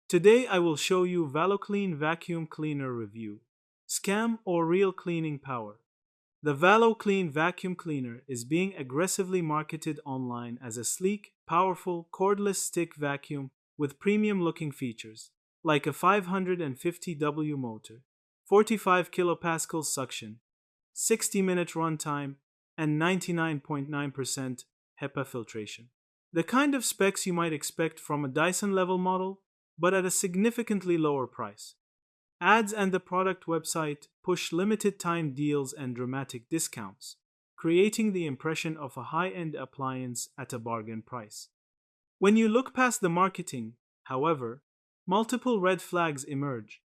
Today I will show you ValoClean Vacuum Cleaner review. Scam or real cleaning power? The ValoClean Vacuum Cleaner is being aggressively marketed online as a sleek, powerful, cordless stick vacuum with premium-looking features, like a 550W motor, 45 kilopascal suction, 60-minute runtime, and 99.9% HEPA filtration. The kind of specs you might expect from a Dyson level model, but at a significantly lower price. Ads and the product website push limited time deals and dramatic discounts, creating the impression of a high-end appliance at a bargain price. When you look past the marketing, however, multiple red flags emerge.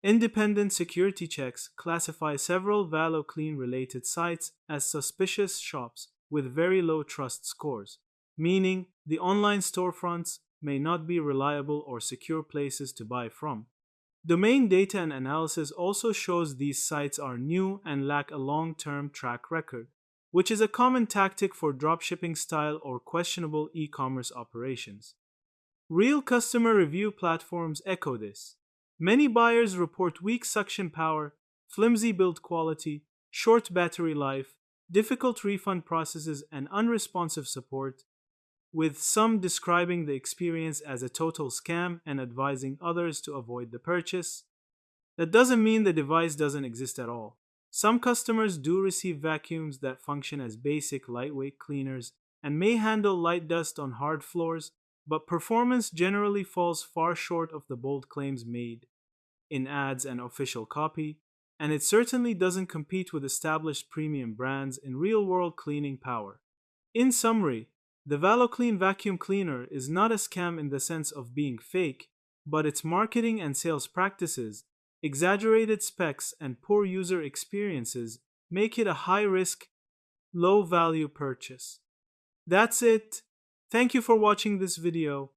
Independent security checks classify several ValoClean related sites as suspicious shops with very low trust scores, meaning the online storefronts may not be reliable or secure places to buy from. Domain data and analysis also shows these sites are new and lack a long-term track record, which is a common tactic for dropshipping style or questionable e-commerce operations. Real customer review platforms echo this. Many buyers report weak suction power, flimsy build quality, short battery life, difficult refund processes, and unresponsive support, with some describing the experience as a total scam and advising others to avoid the purchase. That doesn't mean the device doesn't exist at all. Some customers do receive vacuums that function as basic lightweight cleaners and may handle light dust on hard floors, but performance generally falls far short of the bold claims made in ads and official copy, and it certainly doesn't compete with established premium brands in real-world cleaning power. In summary, the ValoClean Vacuum Cleaner is not a scam in the sense of being fake, but its marketing and sales practices, exaggerated specs, and poor user experiences make it a high-risk, low-value purchase. That's it. Thank you for watching this video.